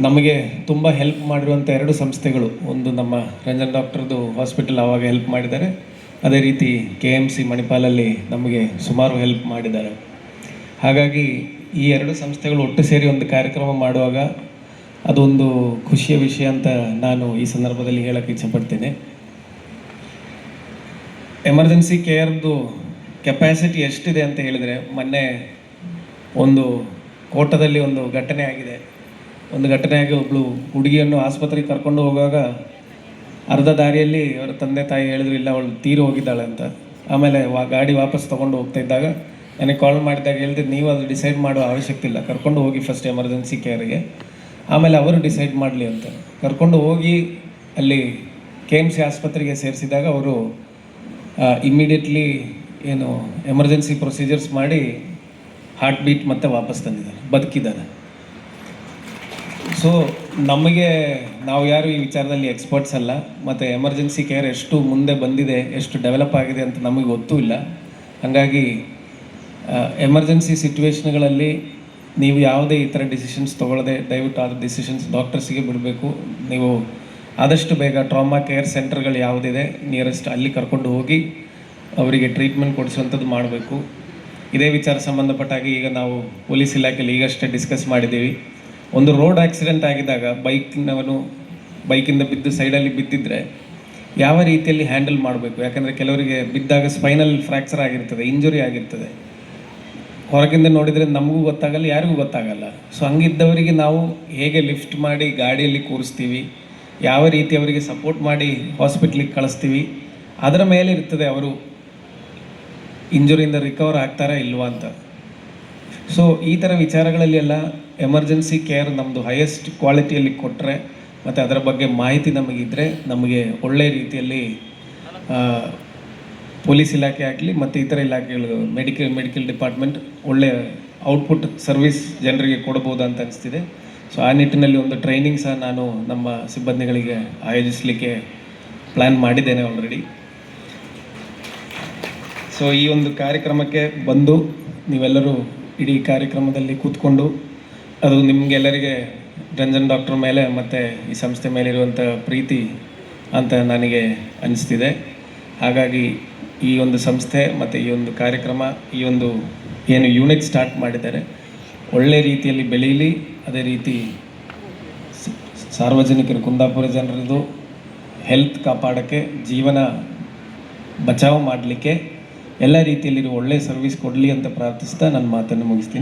ನಮಗೆ ತುಂಬ ಹೆಲ್ಪ್ ಮಾಡಿರುವಂಥ 2 ಸಂಸ್ಥೆಗಳು, ಒಂದು ನಮ್ಮ ರಂಜನ್ ಡಾಕ್ಟರ್ದು ಹಾಸ್ಪಿಟಲ್ ಆವಾಗ ಹೆಲ್ಪ್ ಮಾಡಿದ್ದಾರೆ, ಅದೇ ರೀತಿ KMC ಮಣಿಪಾಲಲ್ಲಿ ನಮಗೆ ಸುಮಾರು ಹೆಲ್ಪ್ ಮಾಡಿದ್ದಾರೆ. ಹಾಗಾಗಿ ಈ 2 ಸಂಸ್ಥೆಗಳು ಒಟ್ಟು ಸೇರಿ ಒಂದು ಕಾರ್ಯಕ್ರಮ ಮಾಡುವಾಗ ಅದೊಂದು ಖುಷಿಯ ವಿಷಯ ಅಂತ ನಾನು ಈ ಸಂದರ್ಭದಲ್ಲಿ ಹೇಳೋಕ್ಕೆ ಇಚ್ಛೆಪಡ್ತೇನೆ. ಎಮರ್ಜೆನ್ಸಿ ಕೇರ್ದು ಕೆಪಾಸಿಟಿ ಎಷ್ಟಿದೆ ಅಂತ ಹೇಳಿದರೆ, ಮೊನ್ನೆ ಒಂದು ಕೋಟದಲ್ಲಿ ಒಂದು ಘಟನೆ ಆಗಿದೆ. ಒಂದು ಘಟನೆಯಾಗಿ ಒಬ್ಬಳು ಹುಡುಗಿಯನ್ನು ಆಸ್ಪತ್ರೆಗೆ ಕರ್ಕೊಂಡು ಹೋಗುವಾಗ ಅರ್ಧ ದಾರಿಯಲ್ಲಿ ಅವರ ತಂದೆ ತಾಯಿ ಹೇಳಿದ್ರು ಇಲ್ಲ ಅವಳು ತೀರಿ ಹೋಗಿದ್ದಾಳೆ ಅಂತ. ಆಮೇಲೆ ಗಾಡಿ ವಾಪಸ್ ತೊಗೊಂಡು ಹೋಗ್ತಾ ಇದ್ದಾಗ ನನಗೆ ಕಾಲ್ ಮಾಡಿದಾಗ ಹೇಳಿದ್ರೆ ನೀವು ಅದು ಡಿಸೈಡ್ ಮಾಡೋ ಅವಶ್ಯಕತೆ ಇಲ್ಲ, ಕರ್ಕೊಂಡು ಹೋಗಿ ಫಸ್ಟ್ ಎಮರ್ಜೆನ್ಸಿ ಕೇರ್ಗೆ, ಆಮೇಲೆ ಅವರು ಡಿಸೈಡ್ ಮಾಡಲಿ ಅಂತ. ಕರ್ಕೊಂಡು ಹೋಗಿ ಅಲ್ಲಿ KMC ಆಸ್ಪತ್ರೆಗೆ ಸೇರಿಸಿದಾಗ ಅವರು ಇಮ್ಮಿಡಿಯೇಟ್ಲಿ ಏನು ಎಮರ್ಜೆನ್ಸಿ ಪ್ರೊಸೀಜರ್ಸ್ ಮಾಡಿ ಹಾರ್ಟ್ ಬೀಟ್ ಮತ್ತೆ ವಾಪಸ್ ತಂದಿದ್ದಾರೆ, ಬದುಕಿದ್ದಾರೆ. ಸೊ ನಮಗೆ ನಾವು ಯಾರು ಈ ವಿಚಾರದಲ್ಲಿ ಎಕ್ಸ್ಪರ್ಟ್ಸ್ ಅಲ್ಲ, ಮತ್ತು ಎಮರ್ಜೆನ್ಸಿ ಕೇರ್ ಎಷ್ಟು ಮುಂದೆ ಬಂದಿದೆ, ಎಷ್ಟು ಡೆವಲಪ್ ಆಗಿದೆ ಅಂತ ನಮಗೆ ಗೊತ್ತೂ ಇಲ್ಲ. ಹಾಗಾಗಿ ಎಮರ್ಜೆನ್ಸಿ ಸಿಚುವೇಶನ್ಗಳಲ್ಲಿ ನೀವು ಯಾವುದೇ ಈ ಥರ ಡಿಸಿಷನ್ಸ್ ತೊಗೊಳ್ಳದೆ ದಯವಿಟ್ಟು ಆ ಡಿಸಿಷನ್ಸ್ ಡಾಕ್ಟರ್ಸಿಗೆ ಬಿಡಬೇಕು. ನೀವು ಆದಷ್ಟು ಬೇಗ ಟ್ರಾಮಾ ಕೇರ್ ಸೆಂಟರ್ಗಳು ಯಾವುದಿದೆ ನಿಯರೆಸ್ಟ್ ಅಲ್ಲಿ ಕರ್ಕೊಂಡು ಹೋಗಿ ಅವರಿಗೆ ಟ್ರೀಟ್ಮೆಂಟ್ ಕೊಡಿಸುವಂಥದ್ದು ಮಾಡಬೇಕು. ಇದೇ ವಿಚಾರ ಸಂಬಂಧಪಟ್ಟಾಗಿ ಈಗ ನಾವು ಪೊಲೀಸ್ ಇಲಾಖೆಯಲ್ಲಿ ಈಗಷ್ಟೇ ಡಿಸ್ಕಸ್ ಮಾಡಿದ್ದೀವಿ. ಒಂದು ರೋಡ್ ಆಕ್ಸಿಡೆಂಟ್ ಆಗಿದ್ದಾಗ ಬೈಕಿಂದ ಬಿದ್ದು ಸೈಡಲ್ಲಿ ಬಿದ್ದಿದ್ರೆ ಯಾವ ರೀತಿಯಲ್ಲಿ ಹ್ಯಾಂಡಲ್ ಮಾಡಬೇಕು, ಯಾಕಂದರೆ ಕೆಲವರಿಗೆ ಬಿದ್ದಾಗ ಸ್ಪೈನಲ್ ಫ್ರ್ಯಾಕ್ಚರ್ ಆಗಿರ್ತದೆ, ಇಂಜುರಿ ಆಗಿರ್ತದೆ, ಹೊರಗಿಂದ ನೋಡಿದರೆ ನಮಗೂ ಗೊತ್ತಾಗಲ್ಲ, ಯಾರಿಗೂ ಗೊತ್ತಾಗಲ್ಲ. ಸೊ ಹಂಗಿದ್ದವರಿಗೆ ನಾವು ಹೇಗೆ ಲಿಫ್ಟ್ ಮಾಡಿ ಗಾಡಿಯಲ್ಲಿ ಕೂರಿಸ್ತೀವಿ, ಯಾವ ರೀತಿ ಅವರಿಗೆ ಸಪೋರ್ಟ್ ಮಾಡಿ ಹಾಸ್ಪಿಟ್ಲಿಗೆ ಕಳಿಸ್ತೀವಿ, ಅದರ ಮೇಲೆ ಇರ್ತದೆ ಅವರು ಇಂಜುರಿಯಿಂದ ರಿಕವರ್ ಆಗ್ತಾರಾ ಇಲ್ವಾ ಅಂತ. ಸೊ ಈ ಥರ ವಿಚಾರಗಳಲ್ಲಿ ಎಲ್ಲ ಎಮರ್ಜೆನ್ಸಿ ಕೇರ್ ನಮ್ಮದು ಹೈಯೆಸ್ಟ್ ಕ್ವಾಲಿಟಿಯಲ್ಲಿ ಕೊಟ್ಟರೆ ಮತ್ತು ಅದರ ಬಗ್ಗೆ ಮಾಹಿತಿ ನಮಗಿದ್ದರೆ ನಮಗೆ ಒಳ್ಳೆಯ ರೀತಿಯಲ್ಲಿ ಪೊಲೀಸ್ ಇಲಾಖೆ ಆಗಲಿ ಮತ್ತು ಇತರ ಇಲಾಖೆಗಳು ಮೆಡಿಕಲ್ ಡಿಪಾರ್ಟ್ಮೆಂಟ್ ಒಳ್ಳೆಯ ಔಟ್ಪುಟ್ ಸರ್ವಿಸ್ ಜನರಿಗೆ ಕೊಡ್ಬೋದು ಅಂತ ಅನಿಸ್ತಿದೆ. ಸೊ ಆ ನಿಟ್ಟಿನಲ್ಲಿ ಒಂದು ಟ್ರೈನಿಂಗ್ ಸಹ ನಾನು ನಮ್ಮ ಸಿಬ್ಬಂದಿಗಳಿಗೆ ಆಯೋಜಿಸಲಿಕ್ಕೆ ಪ್ಲ್ಯಾನ್ ಮಾಡಿದ್ದೇನೆ ಆಲ್ರೆಡಿ. ಸೊ ಈ ಒಂದು ಕಾರ್ಯಕ್ರಮಕ್ಕೆ ಬಂದು ನೀವೆಲ್ಲರೂ ಇಡೀ ಕಾರ್ಯಕ್ರಮದಲ್ಲಿ ಕೂತ್ಕೊಂಡು ಅದು ನಿಮಗೆಲ್ಲರಿಗೆ ರಂಜನ್ ಡಾಕ್ಟರ್ ಮೇಲೆ ಮತ್ತು ಈ ಸಂಸ್ಥೆ ಮೇಲೆ ಇರುವಂಥ ಪ್ರೀತಿ ಅಂತ ನನಗೆ ಅನಿಸ್ತಿದೆ. ಹಾಗಾಗಿ ಈ ಒಂದು ಸಂಸ್ಥೆ ಮತ್ತು ಈ ಒಂದು ಕಾರ್ಯಕ್ರಮ, ಈ ಒಂದು ಏನು ಯೂನಿಟ್ ಸ್ಟಾರ್ಟ್ ಮಾಡಿದ್ದಾರೆ ಒಳ್ಳೆಯ ರೀತಿಯಲ್ಲಿ ಬೆಳೀಲಿ. ಅದೇ ರೀತಿ ಸಾರ್ವಜನಿಕರು, ಕುಂದಾಪುರ ಜನರದು ಹೆಲ್ತ್ ಕಾಪಾಡೋಕ್ಕೆ, ಜೀವನ ಬಚಾವ್ ಮಾಡಲಿಕ್ಕೆ ಎಲ್ಲ ರೀತಿಯಲ್ಲಿರೋ ಒಳ್ಳೆಯ ಸರ್ವಿಸ್ ಕೊಡಲಿ ಅಂತ ಪ್ರಾರ್ಥಿಸ್ತಾ ನನ್ನ ಮಾತನ್ನು ಮುಗಿಸ್ತೀನಿ.